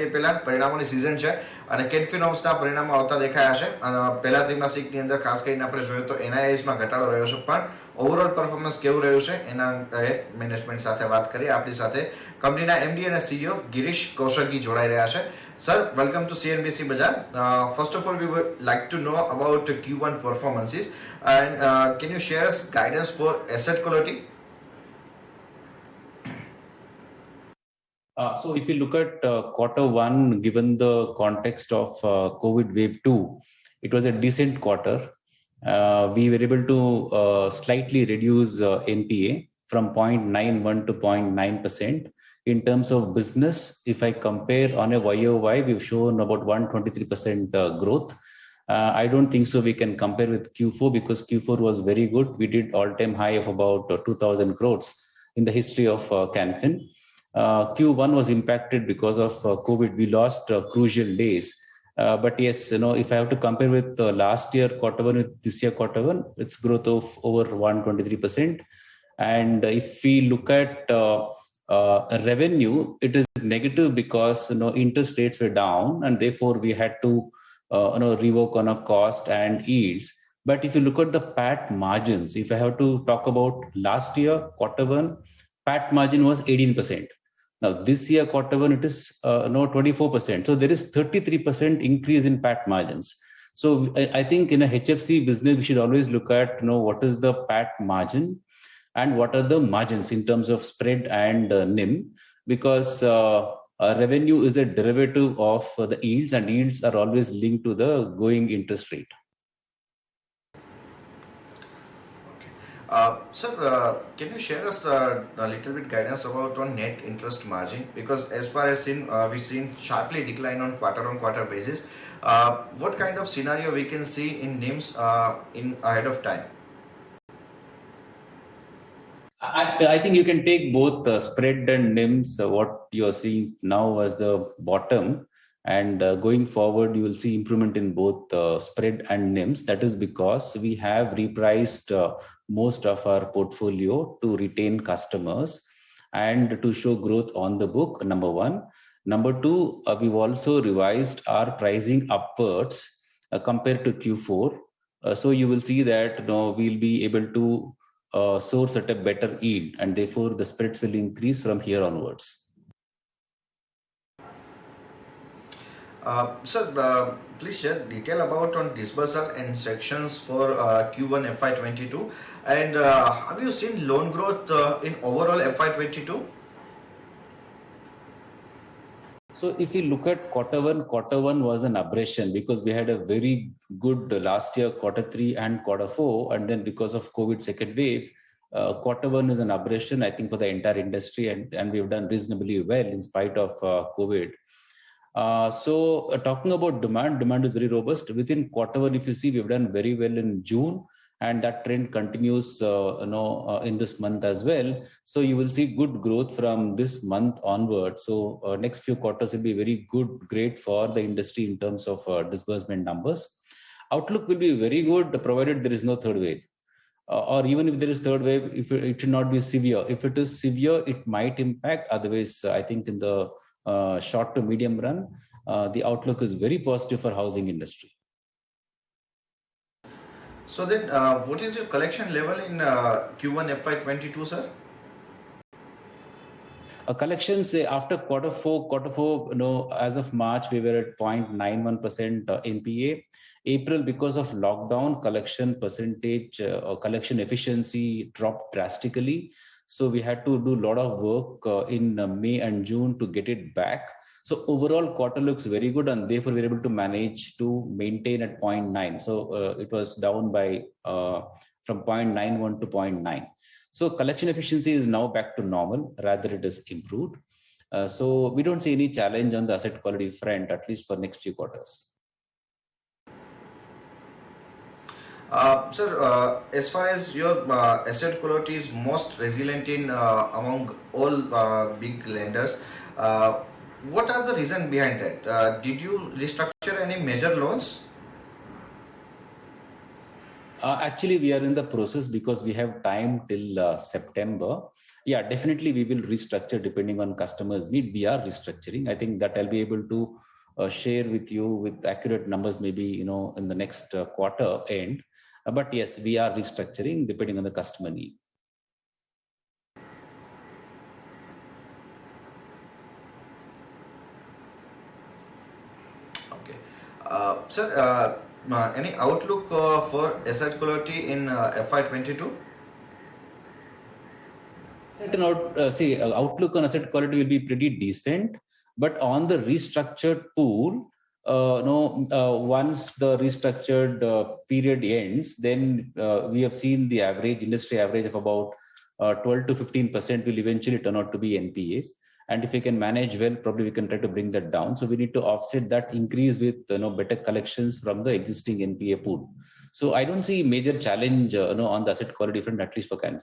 પહેલા પરિણામોની સિઝન છે અને કેન્ફિનોમ્સના પરિણામો આવતા દેખાયા છે અને પહેલા ત્રિમાસિકની અંદર ખાસ કરીને આપણે જોઈએ તો એનઆઈએસમાં ઘટાડો રહ્યો છે, પણ ઓવરઓલ પરફોર્મન્સ કેવું રહ્યું છે એના મેનેજમેન્ટ સાથે વાત કરીએ. આપણી સાથે કંપનીના એમડી અને સીઈઓ ગિરીશ કૌશગી જોડાઈ રહ્યા છે. Sir, welcome to CNBC Bazaar. First of all, we would like to know about Q1 performances, and can you share us guidance for asset quality? So if you look at quarter one, given the context of COVID wave 2, it was a decent quarter. We were able to slightly reduce NPA from 0.91 to 0.9%. In terms of business, if I compare on a YOY, we've shown about 123% growth. I don't think so we can compare with Q4 because Q4 was very good. We did all-time high of about 2,000 crores in the history of Canfin. Q1 was impacted because of COVID. We lost crucial days. But yes, if I have to compare with last year quarter one with this year quarter one, it's growth of over 123%. And if we look at revenue, it is negative because interest rates were down, and therefore we had to rework on our cost and yields. But if you look at the PAT margins, if I have to talk about last year quarter one, PAT margin was 18%. Now this year quarter one, it is 24%. So there is 33% increase in PAT margins. So I think in a HFC business, we should always look at what is the PAT margin and what are the margins in terms of spread and NIM, because revenue is a derivative of the yields, and yields are always linked to the going interest rate. Sir, can you share us a little bit guidance about on net interest margin? Because as far as we've seen sharply decline on quarter basis. What kind of scenario we can see in NIMs in ahead of time? I think you can take both spread and NIMs, what you are seeing now as the bottom, and going forward, you will see improvement in both spread and NIMs. That is because we have repriced most of our portfolio to retain customers and to show growth on the book, number one. Number two, we've also revised our pricing upwards compared to Q4. So you will see that we'll be able to source at a better yield, and therefore the spreads will increase from here onwards. Sir, please share detail about on disbursal and sections for Q1 FY22, and have you seen loan growth in overall FY22? So if you look at quarter one was an aberration because we had a very good last year, quarter three and quarter four, and then because of COVID second wave, quarter one is an aberration, I think, for the entire industry, and we've done reasonably well in spite of COVID. So talking about demand is very robust. Within quarter one, if you see, we've done very well in June, and that trend continues in this month as well. So you will see good growth from this month onward. So next few quarters will be very great for the industry in terms of disbursement numbers. Outlook will be very good provided there is no third wave. Or even if there is third wave, if it should not be severe. If it is severe, it might impact. Otherwise, I think in the short to medium run, the outlook is very positive for housing industry. So then, what is your collection level in Q1 FY22, sir? Collections after quarter four, as of March, we were at 0.91% NPA. April, because of lockdown, collection percentage or collection efficiency dropped drastically. So we had to do a lot of work in May and June to get it back. So overall quarter looks very good, and therefore we're able to manage to maintain at 0.9. So it was down by from 0.91 to 0.9. So collection efficiency is now back to normal, rather it is improved. So we don't see any challenge on the asset quality front, at least for next few quarters. Sir, as far as your asset quality is most resilient in among all big lenders, what are the reasons behind that? Did you restructure any major loans? Actually, we are in the process because we have time till September. Yeah, definitely we will restructure depending on customers' need. We are restructuring. I think that I'll be able to share with you with accurate numbers, maybe in the next quarter end. But yes, we are restructuring depending on the customer need. Okay. Sir, any outlook for asset quality in FY22? Outlook on asset quality will be pretty decent, but on the restructured pool, once the restructured period ends, then we have seen the industry average of about 12 to 15% will eventually turn out to be NPAs. And if we can manage well, probably we can try to bring that down. So we need to offset that increase with better collections from the existing NPA pool. So I don't see major challenge on the asset quality front, at least for Can.